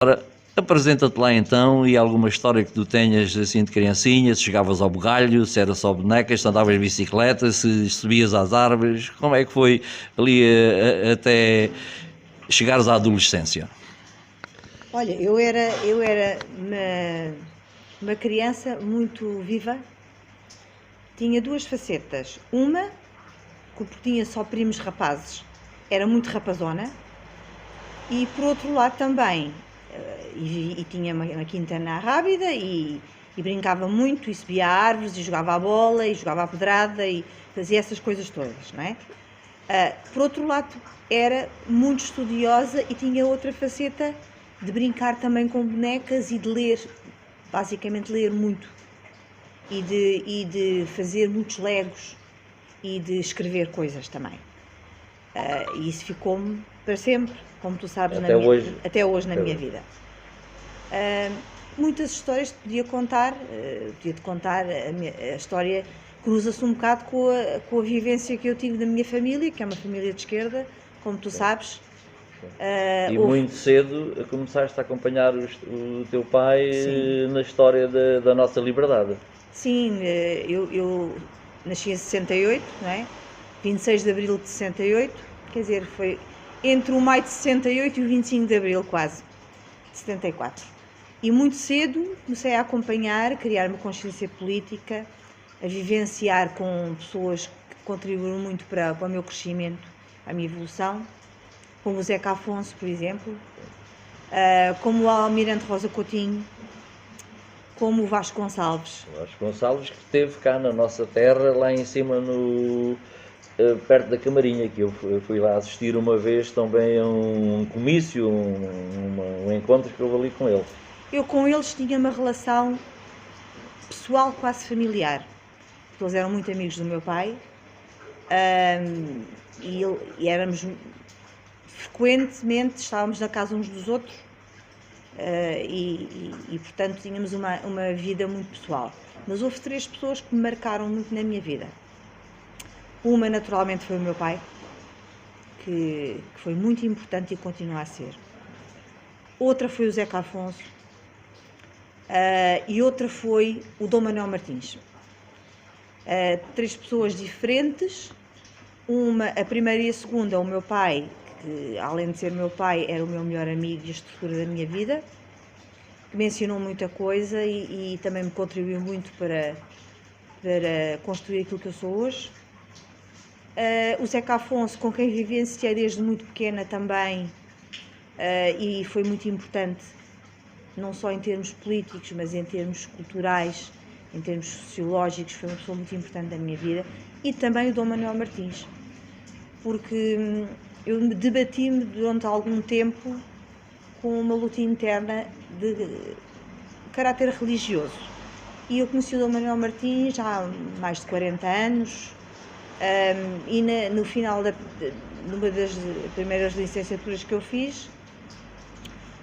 Ora, apresenta-te lá então e alguma história que tu tenhas assim de criancinha, se chegavas ao bugalho, se era só bonecas, se andavas de bicicleta, se subias às árvores, como é que foi ali até chegares à adolescência? Olha, eu era uma criança muito viva, tinha duas facetas. Uma, porque tinha só primos rapazes, era muito rapazona, e por outro lado também, e tinha uma quinta rábida e brincava muito, e subia a árvores, e jogava a bola, e jogava a pedrada, e fazia essas coisas todas, não é? Por outro lado, era muito estudiosa e tinha outra faceta de brincar também com bonecas e de ler, basicamente ler muito, e de fazer muitos legos e de escrever coisas também. E isso ficou-me para sempre, como tu sabes, Até hoje? até hoje na Até minha hoje. vida. Muitas histórias te podia contar, podia-te contar a história cruza-se um bocado com a vivência que eu tive da minha família, que é uma família de esquerda, como tu sabes. E Houve, muito cedo começaste a acompanhar o teu pai sim, na história da nossa liberdade. sim, eu nasci em 68, não é? 26 de abril de 68, quer dizer, foi entre o maio de 68 e o 25 de abril, quase, de 74. E muito cedo comecei a acompanhar, a criar uma consciência política, a vivenciar com pessoas que contribuíram muito para o meu crescimento, a minha evolução, como o Zeca Afonso, por exemplo, como o Almirante Rosa Coutinho, como o Vasco Gonçalves. Vasco Gonçalves, que esteve cá na nossa terra, lá em cima, perto da Camarinha, que eu fui lá assistir uma vez também a um comício, um encontro que houve ali com ele. Eu com eles tinha uma relação pessoal, quase familiar, porque eles eram muito amigos do meu pai, e éramos frequentemente, estávamos na casa uns dos outros, e portanto tínhamos uma vida muito pessoal. Mas houve três pessoas que me marcaram muito na minha vida. Uma, naturalmente, foi o meu pai, que foi muito importante e continua a ser. Outra foi o Zeca Afonso, e outra foi o Dom Manuel Martins. Três pessoas diferentes. A primeira e a segunda, o meu pai, que além de ser meu pai, era o meu melhor amigo e a estrutura da minha vida, que me ensinou muita coisa e também me contribuiu muito para construir aquilo que eu sou hoje. O Zeca Afonso, com quem vivenciei desde muito pequena também, e foi muito importante, não só em termos políticos, mas em termos culturais, em termos sociológicos, foi uma pessoa muito importante da minha vida. E também o Dom Manuel Martins, porque eu debati-me durante algum tempo com uma luta interna de caráter religioso. E eu conheci o Dom Manuel Martins já há mais de 40 anos, e no final numa das primeiras licenciaturas que eu fiz,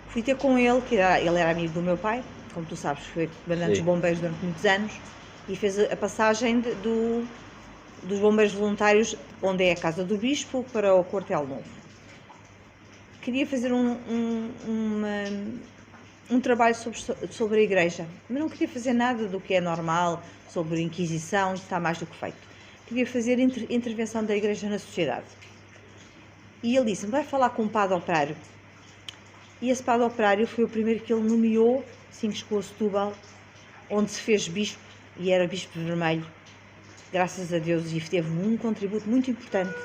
fui ter com ele, que ele era amigo do meu pai, como tu sabes, foi comandante dos bombeiros durante muitos anos, e fez a passagem dos bombeiros voluntários, onde é a casa do bispo, para o quartel novo. Queria fazer um trabalho sobre a igreja, mas não queria fazer nada do que é normal, sobre a Inquisição, isso está mais do que feito. Queria fazer intervenção da igreja na sociedade. E ele disse-me, vai falar com um padre operário. E esse padre operário foi o primeiro que ele nomeou, assim que chegou a Setúbal, onde se fez bispo, e era bispo vermelho, graças a Deus, e teve um contributo muito importante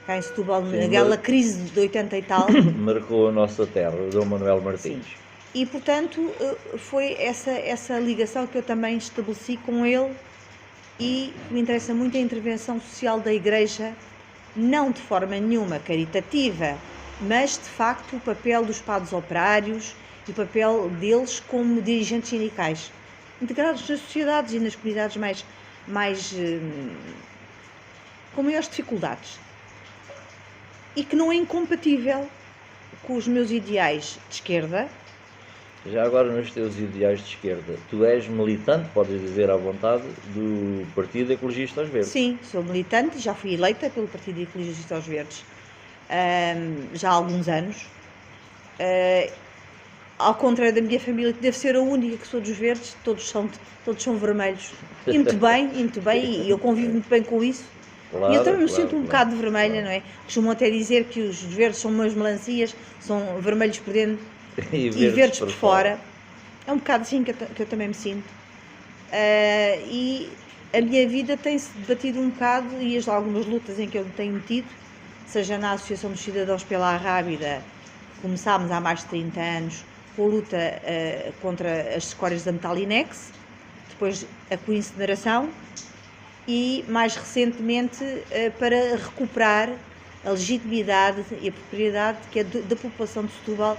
cá em Setúbal, naquela crise de 80 e tal. Marcou a nossa terra, o Dom Manuel Martins. Sim. E, portanto, foi essa ligação que eu também estabeleci com ele, e me interessa muito a intervenção social da Igreja, não de forma nenhuma caritativa, mas, de facto, o papel dos padres operários e o papel deles como dirigentes sindicais, integrados nas sociedades e nas comunidades com maiores dificuldades. E que não é incompatível com os meus ideais de esquerda. Já agora, nos teus ideais de esquerda, tu és militante, podes dizer à vontade, do Partido Ecologista aos Verdes? Sim, sou militante e já fui eleita pelo Partido Ecologista aos Verdes já há alguns anos. ao contrário da minha família, que deve ser a única que sou dos verdes, todos são vermelhos. E muito bem, e eu convivo muito bem com isso. Claro, E eu também me claro, sinto um claro, bocado vermelha, claro. não é? Costumam até dizer que os verdes são umas melancias, são vermelhos por dentro e verdes por fora. É um bocado assim que eu também me sinto. E a minha vida tem-se debatido um bocado, e algumas lutas em que eu me tenho metido, seja na Associação dos Cidadãos pela Arrábida, que começámos há mais de 30 anos, com a luta contra as escórias da Metalinex, depois a coincineração, e mais recentemente para recuperar a legitimidade e a propriedade que é da população de Setúbal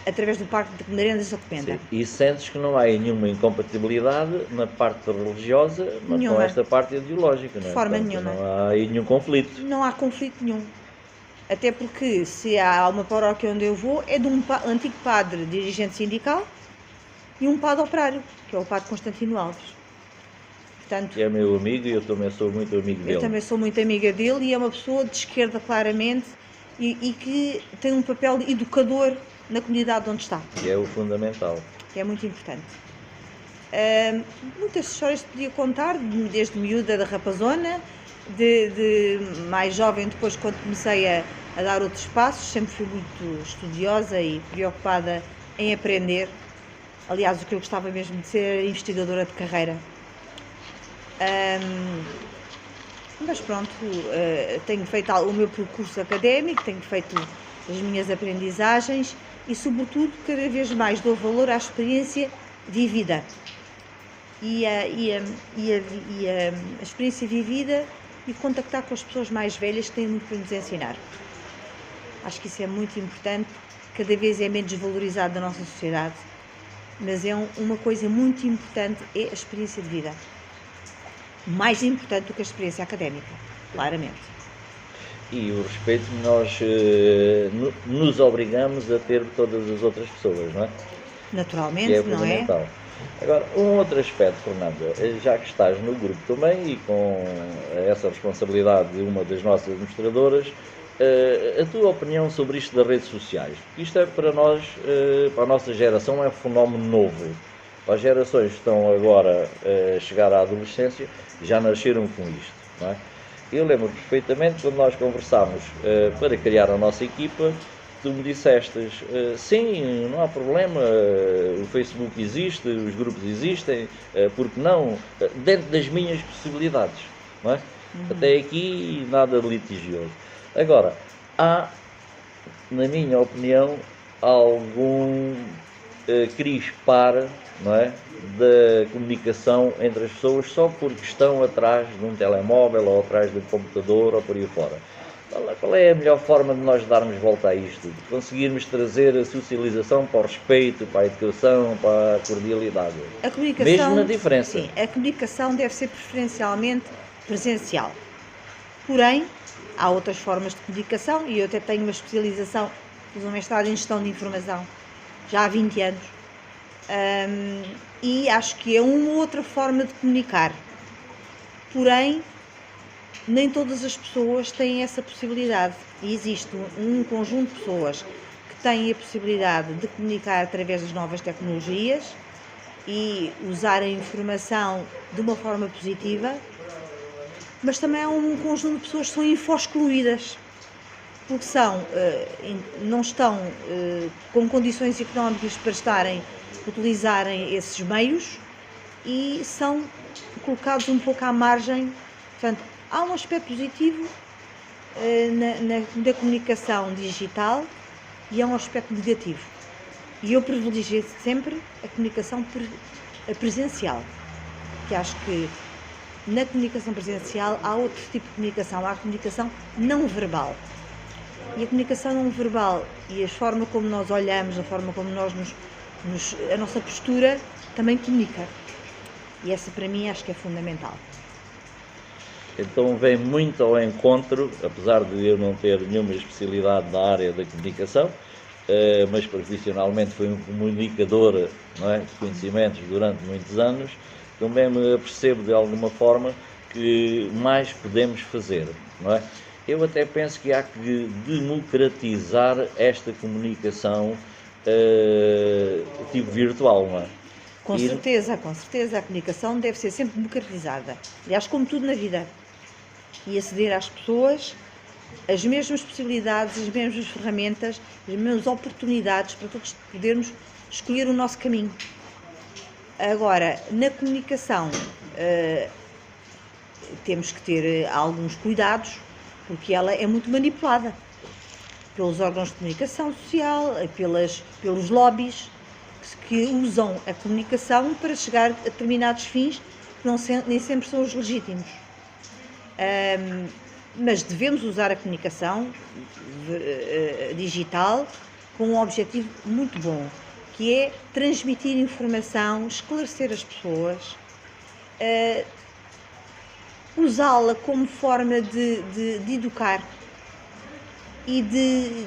através do Parque de Merendas da Comenda. E sentes que não há nenhuma incompatibilidade na parte religiosa, mas com esta parte ideológica, não é? De forma Portanto, nenhuma. Não há aí nenhum conflito. Não há conflito nenhum. Até porque se há uma paróquia onde eu vou, é de um antigo padre dirigente sindical e um padre operário, que é o padre Constantino Alves. Portanto, Que é meu amigo e eu também sou muito amigo dele. Eu também sou muito amiga dele e é uma pessoa de esquerda claramente e que tem um papel educador na comunidade onde está. Que é o fundamental. Que é muito importante. Muitas histórias podia contar, desde miúda da Rapazona, de mais jovem depois quando comecei a dar outros passos, sempre fui muito estudiosa e preocupada em aprender. Aliás, o que eu gostava mesmo de ser investigadora de carreira. Mas pronto, tenho feito o meu percurso académico, tenho feito as minhas aprendizagens e, sobretudo, cada vez mais dou valor à experiência vivida. E a experiência vivida e contactar com as pessoas mais velhas que têm muito para nos ensinar. Acho que isso é muito importante, cada vez é menos valorizado na nossa sociedade, mas é uma coisa muito importante, é a experiência de vida. Mais importante do que a experiência académica, claramente. E o respeito que nós nos obrigamos a ter de todas as outras pessoas, não é? Naturalmente, que é não é? fundamental. Agora, um outro aspecto, Fernanda, já que estás no grupo também e com essa responsabilidade de uma das nossas administradoras, a tua opinião sobre isto das redes sociais? Isto é para nós, para a nossa geração, é um fenómeno novo. As gerações que estão agora a chegar à adolescência já nasceram com isto, não é? Eu lembro perfeitamente quando nós conversámos para criar a nossa equipa, tu me disseste, sim, não há problema, o Facebook existe, os grupos existem, porque não? Dentro das minhas possibilidades, não é? Até aqui nada de litigioso. Agora, há, na minha opinião, algum crispar, não é, da comunicação entre as pessoas só porque estão atrás de um telemóvel ou atrás de um computador ou por aí fora. Qual é a melhor forma de nós darmos volta a isto? De conseguirmos trazer a socialização para o respeito, para a educação, para a cordialidade? A comunicação, mesmo na diferença. Sim, a comunicação deve ser preferencialmente presencial. Porém, há outras formas de comunicação e eu até tenho uma especialização, fiz um mestrado em gestão de informação já há 20 anos. E acho que é uma outra forma de comunicar. Porém, nem todas as pessoas têm essa possibilidade. E existe um conjunto de pessoas que têm a possibilidade de comunicar através das novas tecnologias e usar a informação de uma forma positiva, mas também há um conjunto de pessoas que são info-excluídas, porque não estão com condições económicas para utilizarem esses meios e são colocados um pouco à margem. Portanto, há um aspecto positivo na comunicação digital e há um aspecto negativo. E eu privilegio sempre a comunicação presencial, que acho que na comunicação presencial há outro tipo de comunicação, há a comunicação não verbal. E a comunicação não verbal e a forma como nós olhamos, a forma como nós a nossa postura também comunica. E essa para mim acho que é fundamental. Então vem muito ao encontro, apesar de eu não ter nenhuma especialidade na área da comunicação, mas profissionalmente fui um comunicador, não é, de conhecimentos durante muitos anos, também me apercebo de alguma forma que mais podemos fazer, não é? Eu até penso que há que democratizar esta comunicação tipo virtual, não é? Com certeza, a comunicação deve ser sempre democratizada. Aliás, como tudo na vida. E aceder às pessoas as mesmas possibilidades, as mesmas ferramentas, as mesmas oportunidades para todos podermos escolher o nosso caminho. Agora, na comunicação, temos que ter alguns cuidados, porque ela é muito manipulada pelos órgãos de comunicação social, pelos lobbies que usam a comunicação para chegar a determinados fins que nem sempre são os legítimos. Mas devemos usar a comunicação digital com um objetivo muito bom, que é transmitir informação, esclarecer as pessoas, usá-la como forma de educar e de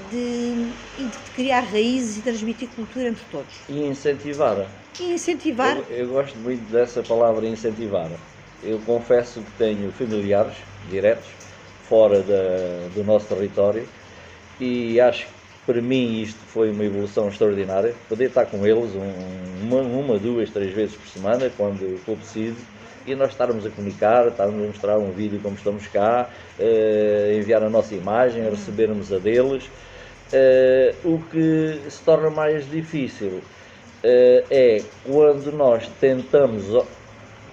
criar raízes e transmitir cultura entre todos. E incentivar. Eu gosto muito dessa palavra, incentivar. Eu confesso que tenho familiares diretos fora do nosso território e acho que para mim isto foi uma evolução extraordinária. Poder estar com eles uma, 2, 3 vezes por semana, quando for preciso, e nós estarmos a comunicar, estarmos a mostrar um vídeo como estamos cá, enviar a nossa imagem, recebermos a deles. O que se torna mais difícil é quando nós tentamos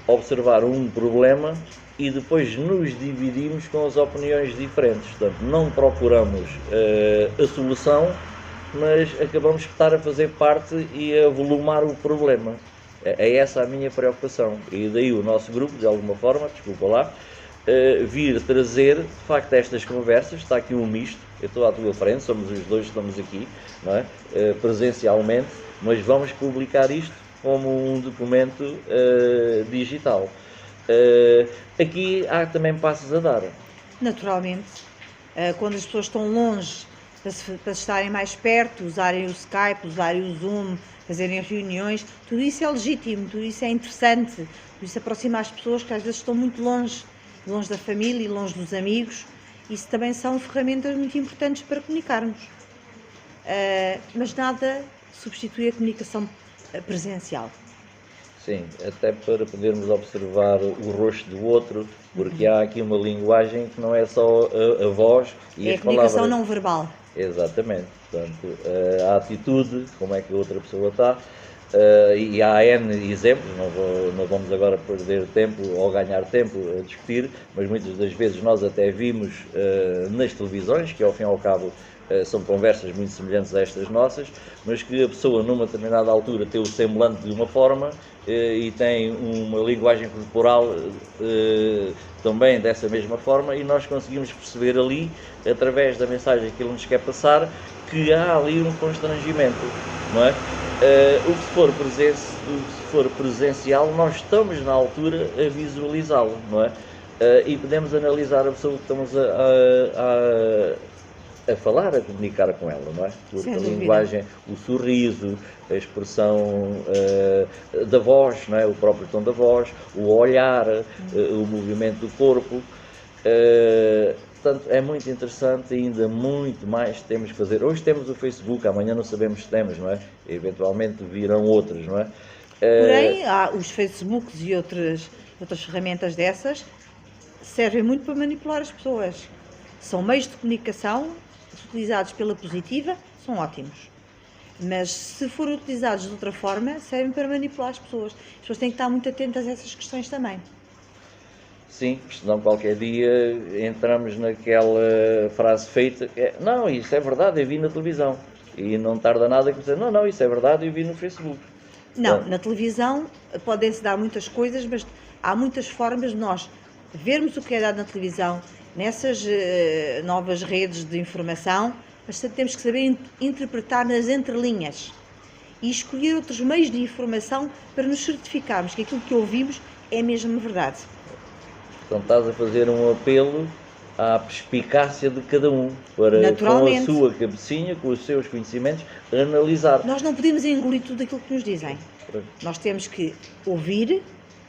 observar um problema e depois nos dividimos com as opiniões diferentes. Portanto, não procuramos a solução, mas acabamos por estar a fazer parte e a volumar o problema. É essa a minha preocupação. E daí o nosso grupo, de alguma forma, desculpa lá, vir trazer, de facto, estas conversas. Está aqui um misto, eu estou à tua frente, somos os dois que estamos aqui, não é? Presencialmente, mas vamos publicar isto como um documento digital. Aqui há também passos a dar. Naturalmente, quando as pessoas estão longe, para estarem mais perto, usarem o Skype, usarem o Zoom, fazerem reuniões, tudo isso é legítimo, tudo isso é interessante, tudo isso aproxima as pessoas que às vezes estão muito longe da família e longe dos amigos. Isso também são ferramentas muito importantes para comunicarmos. Mas nada substitui a comunicação presencial. Sim, até para podermos observar o rosto do outro, porque há aqui uma linguagem que não é só a voz e as palavras. É a comunicação não verbal. Exatamente, portanto, a atitude, como é que a outra pessoa está, e há N exemplos, não vamos agora perder tempo ou ganhar tempo a discutir, mas muitas das vezes nós até vimos nas televisões, que ao fim e ao cabo são conversas muito semelhantes a estas nossas, mas que a pessoa numa determinada altura tem o semblante de uma forma e tem uma linguagem corporal também dessa mesma forma, e nós conseguimos perceber ali, através da mensagem que ele nos quer passar, que há ali um constrangimento, não é? O que se for presencial, nós estamos na altura a visualizá-lo, não é? E podemos analisar a pessoa que estamos a falar, a comunicar com ela, não é? Porque a linguagem, o sorriso, a expressão da voz, não é? O próprio tom da voz, o olhar, o movimento do corpo. Portanto, é muito interessante e ainda muito mais temos que fazer. Hoje temos o Facebook, amanhã não sabemos se temos, não é? Eventualmente virão outros, não é? Porém, os Facebooks e outras ferramentas dessas servem muito para manipular as pessoas. São meios de comunicação utilizados pela positiva, são ótimos. Mas se forem utilizados de outra forma, servem para manipular as pessoas. As pessoas têm que estar muito atentas a essas questões também. Sim, senão qualquer dia entramos naquela frase feita, não, isso é verdade, eu vi na televisão. E não tarda nada que dizer, não, isso é verdade, eu vi no Facebook. Não, na televisão podem-se dar muitas coisas, mas há muitas formas de nós vermos o que é dado na televisão, nessas novas redes de informação, mas temos que saber interpretar nas entrelinhas e escolher outros meios de informação para nos certificarmos que aquilo que ouvimos é mesmo verdade. Então estás a fazer um apelo à perspicácia de cada um, para com a sua cabecinha, com os seus conhecimentos, analisar. Nós não podemos engolir tudo aquilo que nos dizem. Nós temos que ouvir,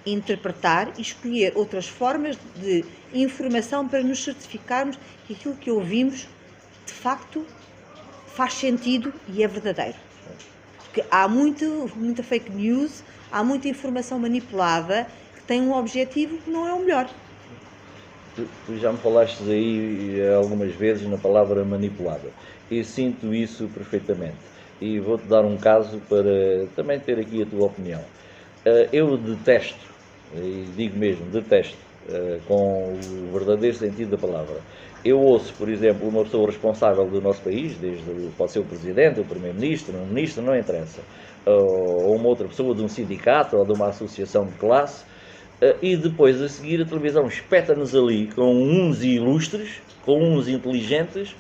interpretar e escolher outras formas de informação para nos certificarmos que aquilo que ouvimos de facto faz sentido e é verdadeiro. Porque há muita fake news, há muita informação manipulada que tem um objetivo que não é o melhor. Tu já me falaste aí algumas vezes na palavra manipulada. E sinto isso perfeitamente. E vou-te dar um caso para também ter aqui a tua opinião. Eu detesto, e digo mesmo, detesto, com o verdadeiro sentido da palavra. Eu ouço, por exemplo, uma pessoa responsável do nosso país, pode ser o Presidente, o Primeiro-Ministro, um Ministro, não interessa, ou uma outra pessoa de um sindicato ou de uma associação de classe, e depois a seguir a televisão espeta-nos ali com uns ilustres, com uns inteligentes,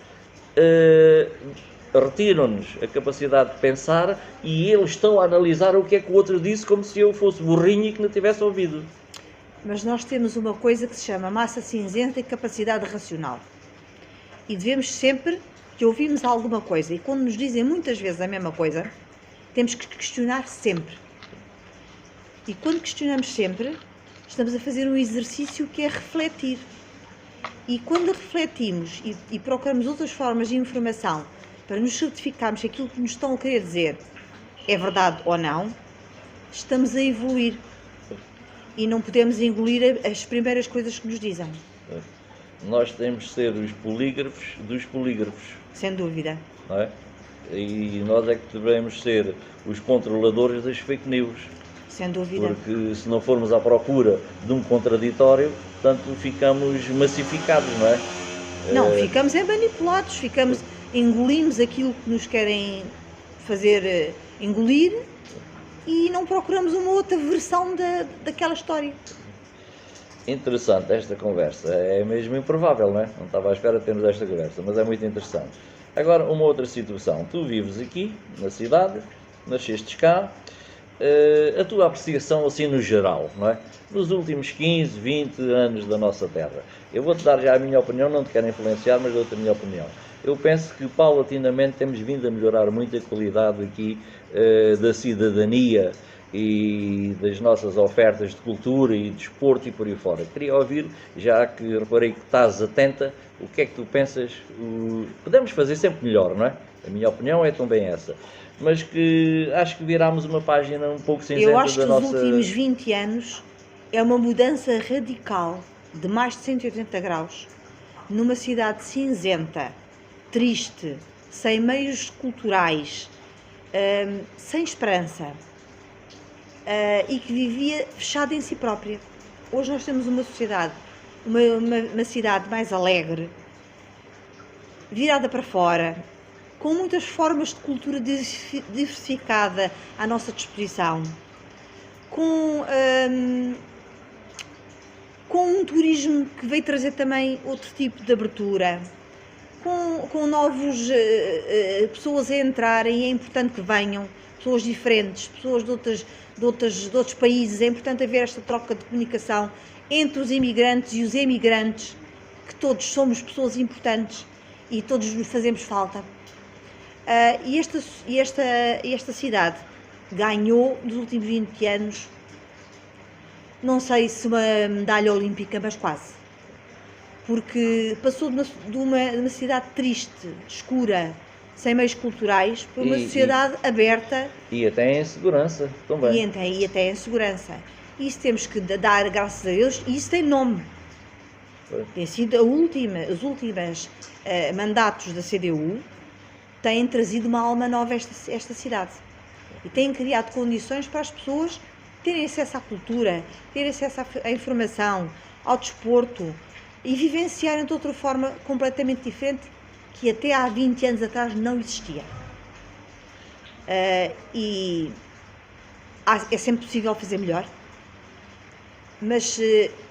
retiram-nos a capacidade de pensar e eles estão a analisar o que é que o outro disse como se eu fosse burrinho e que não tivesse ouvido. Mas nós temos uma coisa que se chama massa cinzenta e capacidade racional. E devemos sempre que ouvimos alguma coisa e quando nos dizem muitas vezes a mesma coisa, temos que questionar sempre. E quando questionamos sempre, estamos a fazer um exercício que é refletir. E quando refletimos e procuramos outras formas de informação para nos certificarmos que aquilo que nos estão a querer dizer é verdade ou não, estamos a evoluir. E não podemos engolir as primeiras coisas que nos dizem. Nós temos de ser os polígrafos dos polígrafos. Sem dúvida. Não é? E nós é que devemos ser os controladores das fake news. Sem dúvida. Porque se não formos à procura de um contraditório, portanto ficamos massificados, não é? Não, ficamos manipulados, engolimos aquilo que nos querem fazer engolir e não procuramos uma outra versão daquela história. Interessante esta conversa, é mesmo improvável, não é? Não estava à espera de termos esta conversa, mas é muito interessante. Agora, uma outra situação. Tu vives aqui, na cidade, nasceste cá, a tua apreciação assim no geral, não é? Nos últimos 15, 20 anos da nossa terra. Eu vou-te dar já a minha opinião, não te quero influenciar, mas dou-te a minha opinião. Eu penso que paulatinamente temos vindo a melhorar muito a qualidade aqui da cidadania e das nossas ofertas de cultura e de desporto e por aí fora. Queria ouvir, já que reparei que estás atenta, o que é que tu pensas? Podemos fazer sempre melhor, não é? A minha opinião é também essa. Mas que acho que virámos uma página um pouco cinzenta da nossa... Eu acho que os últimos 20 anos é uma mudança radical de mais de 180 graus numa cidade cinzenta, triste, sem meios culturais, sem esperança e que vivia fechada em si própria. Hoje nós temos uma sociedade, uma cidade mais alegre, virada para fora, com muitas formas de cultura diversificada à nossa disposição, com um turismo que veio trazer também outro tipo de abertura, com novos pessoas a entrarem, e é importante que venham, pessoas diferentes, pessoas de outros países, é importante haver esta troca de comunicação entre os imigrantes e os emigrantes, que todos somos pessoas importantes e todos nos fazemos falta. E esta cidade ganhou nos últimos 20 anos, não sei se uma medalha olímpica, mas quase. Porque passou de uma cidade triste, escura, sem meios culturais, para uma sociedade aberta. E até em segurança também. E até em segurança. Isso temos que dar graças a Deus, e isso tem nome. Tem sido os últimos mandatos da CDU têm trazido uma alma nova a esta cidade. E têm criado condições para as pessoas terem acesso à cultura, terem acesso à informação, ao desporto e vivenciarem de outra forma completamente diferente que até há 20 anos atrás não existia. E é sempre possível fazer melhor, mas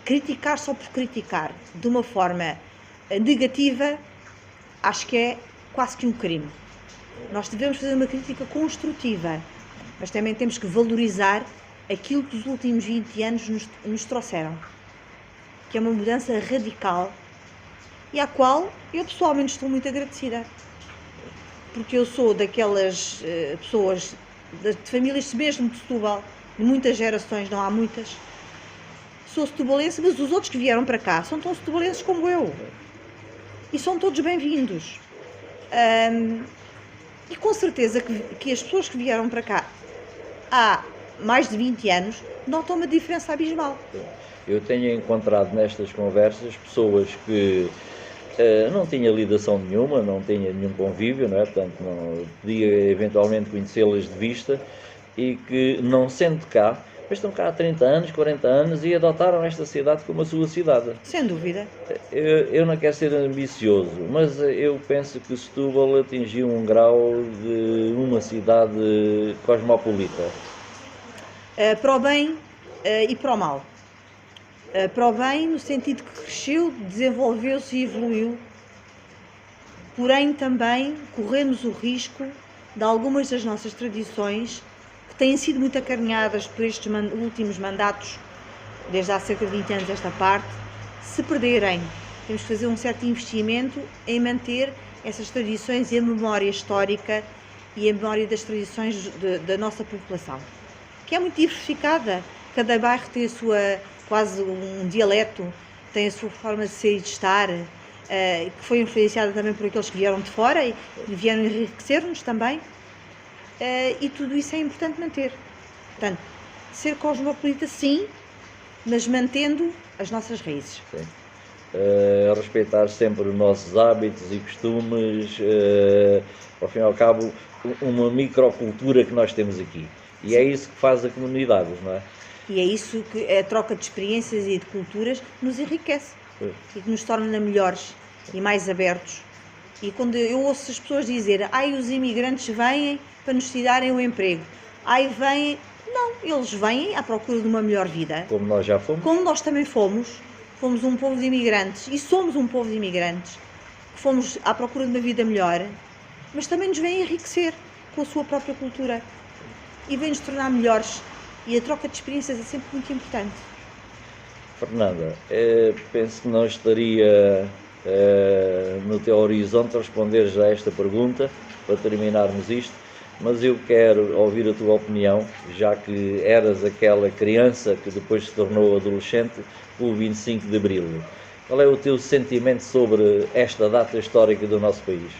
criticar só por criticar de uma forma negativa, acho que é quase que um crime. Nós devemos fazer uma crítica construtiva, mas também temos que valorizar aquilo que os últimos 20 anos nos trouxeram, que é uma mudança radical e à qual eu pessoalmente estou muito agradecida, porque eu sou daquelas pessoas de famílias mesmo de Setúbal, de muitas gerações, não há muitas. Sou setubalense, mas os outros que vieram para cá são tão setubalenses como eu e são todos bem-vindos. E com certeza que as pessoas que vieram para cá há mais de 20 anos notam uma diferença abismal. Eu tenho encontrado nestas conversas pessoas que não tinham ligação nenhuma, não tinham nenhum convívio, não é? Portanto, não podia eventualmente conhecê-las de vista e que não sendo cá, mas estão cá há 30 anos, 40 anos e adotaram esta cidade como a sua cidade. Sem dúvida. Eu não quero ser ambicioso, mas eu penso que Setúbal atingiu um grau de uma cidade cosmopolita. Para o bem e para o mal. Para o bem, no sentido que cresceu, desenvolveu-se e evoluiu, porém também corremos o risco de algumas das nossas tradições, que têm sido muito acarinhadas por estes últimos mandatos, desde há cerca de 20 anos esta parte, se perderem. Temos que fazer um certo investimento em manter essas tradições e a memória histórica e a memória das tradições da nossa população, que é muito diversificada. Cada bairro tem a sua, quase um dialeto, tem a sua forma de ser e de estar, que foi influenciada também por aqueles que vieram de fora e que vieram enriquecer-nos também, e tudo isso é importante manter. Portanto, ser cosmopolita sim, mas mantendo as nossas raízes. Sim. Respeitar sempre os nossos hábitos e costumes, ao fim e ao cabo, uma microcultura que nós temos aqui. E é isso que faz a comunidade, não é? E é isso que a troca de experiências e de culturas nos enriquece e que nos torna melhores e mais abertos. E quando eu ouço as pessoas dizer, os imigrantes vêm para nos tirarem o emprego, vêm... Não, eles vêm à procura de uma melhor vida. Como nós já fomos. Como nós também fomos um povo de imigrantes e somos um povo de imigrantes, que fomos à procura de uma vida melhor, mas também nos vêm enriquecer com a sua própria cultura e vêm nos tornar melhores. E a troca de experiências é sempre muito importante. Fernanda, penso que não estaria no teu horizonte responder já esta pergunta, para terminarmos isto, mas eu quero ouvir a tua opinião, já que eras aquela criança que depois se tornou adolescente, o 25 de Abril. Qual é o teu sentimento sobre esta data histórica do nosso país?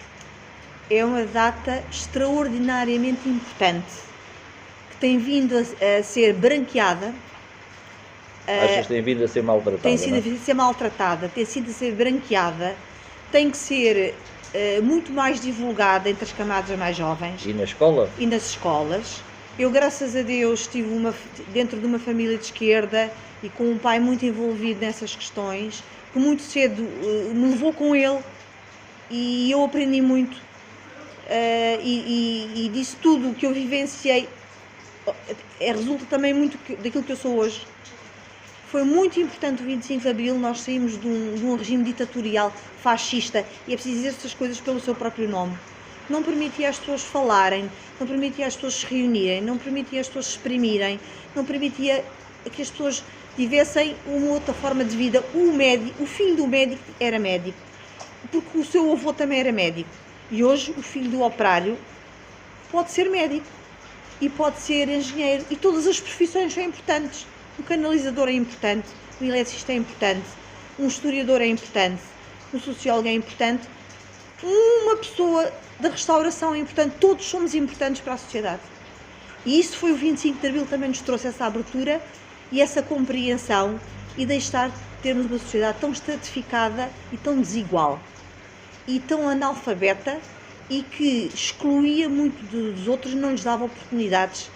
É uma data extraordinariamente importante, tem vindo a ser branqueada. Achas que tem vindo a ser maltratada? Tem sido a ser maltratada, tem sido a ser branqueada, tem que ser muito mais divulgada entre as camadas mais jovens. E na escola? E nas escolas. Eu, graças a Deus, estive dentro de uma família de esquerda e com um pai muito envolvido nessas questões, que muito cedo me levou com ele e eu aprendi muito. E disso tudo o que eu vivenciei, resulta também muito daquilo que eu sou hoje. Foi muito importante o 25 de Abril, nós saímos de um regime ditatorial, fascista, e é preciso dizer essas coisas pelo seu próprio nome. Não permitia as pessoas falarem, não permitia as pessoas se reunirem, não permitia as pessoas se exprimirem, não permitia que as pessoas tivessem uma outra forma de vida. O filho do médico era médico, porque o seu avô também era médico. E hoje o filho do operário pode ser médico. E pode ser engenheiro, e todas as profissões são importantes. Um canalizador é importante, um eletricista é importante, um historiador é importante, um sociólogo é importante, uma pessoa da restauração é importante, todos somos importantes para a sociedade. E isso foi o 25 de Abril, também nos trouxe essa abertura e essa compreensão e deixar de termos uma sociedade tão estratificada e tão desigual e tão analfabeta, e que excluía muito dos outros, não lhes dava oportunidades.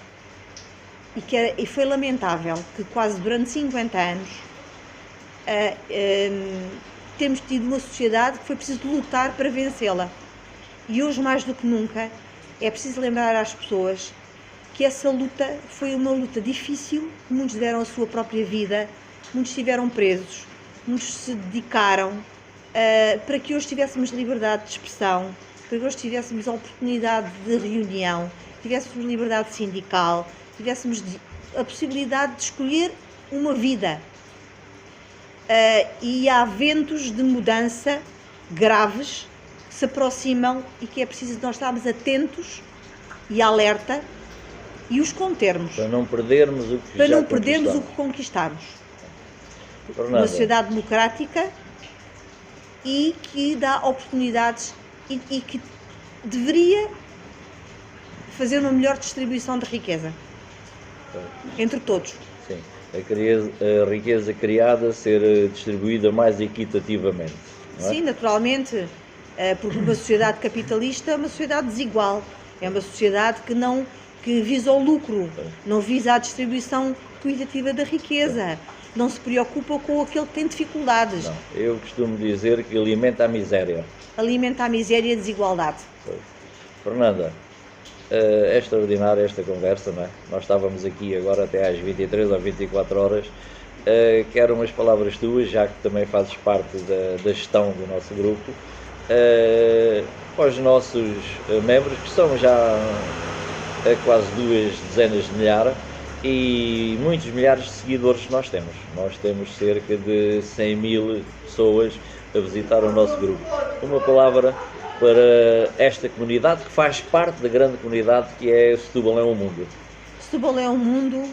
E foi lamentável que quase durante 50 anos temos tido uma sociedade que foi preciso lutar para vencê-la. E hoje, mais do que nunca, é preciso lembrar às pessoas que essa luta foi uma luta difícil, muitos deram a sua própria vida, muitos estiveram presos, muitos se dedicaram para que hoje tivéssemos liberdade de expressão, para que hoje tivéssemos a oportunidade de reunião, tivéssemos liberdade sindical, tivéssemos a possibilidade de escolher uma vida. E há ventos de mudança graves que se aproximam e que é preciso nós estarmos atentos e alerta e os contermos. Para não perdermos o que conquistamos. Fernanda. Uma sociedade democrática e que dá oportunidades e que deveria fazer uma melhor distribuição de riqueza entre todos. Sim, a riqueza criada ser distribuída mais equitativamente. Não é? Sim, naturalmente, porque uma sociedade capitalista é uma sociedade desigual, é uma sociedade que visa o lucro, não visa a distribuição equitativa da riqueza, não se preocupa com aquele que tem dificuldades. Não, eu costumo dizer que alimenta a miséria. Alimenta a miséria e a desigualdade. Pois. Fernanda, é extraordinária esta conversa, não é? Nós estávamos aqui agora até às 23 ou 24 horas. Quero umas palavras tuas, já que também fazes parte da gestão do nosso grupo, para os nossos membros, que são já quase 2 dezenas de milhares, e muitos milhares de seguidores que nós temos. Nós temos cerca de 100 mil pessoas a visitar o nosso grupo. Uma palavra para esta comunidade que faz parte da grande comunidade que é Setúbal é um Mundo. Setúbal é um Mundo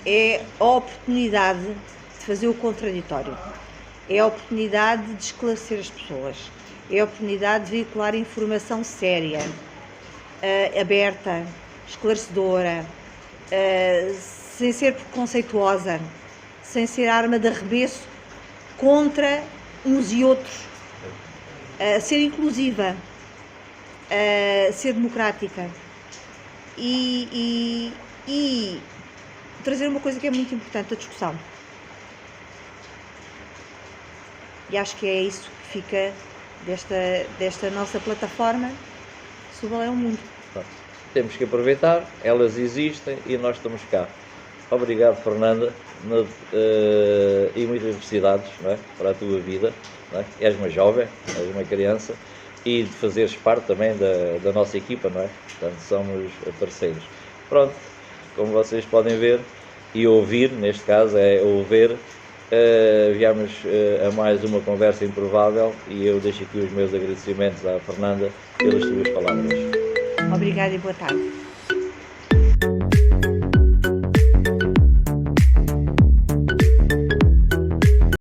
é a oportunidade de fazer o contraditório, é a oportunidade de esclarecer as pessoas, é a oportunidade de veicular informação séria, aberta, esclarecedora, sem ser preconceituosa, sem ser arma de arremesso contra uns e outros, ser inclusiva, ser democrática e trazer uma coisa que é muito importante, a discussão. E acho que é isso que fica desta nossa plataforma. Setúbal é um Mundo. Temos que aproveitar, elas existem e nós estamos cá. Obrigado, Fernanda, e muitas felicidades, não é? Para a tua vida. Não é? És uma jovem, és uma criança, e de fazeres parte também da nossa equipa, não é? Portanto, somos parceiros. Pronto, como vocês podem ver e ouvir, neste caso é ouvir, viemos a mais uma conversa improvável, e eu deixo aqui os meus agradecimentos à Fernanda pelas tuas palavras. Obrigada e boa tarde.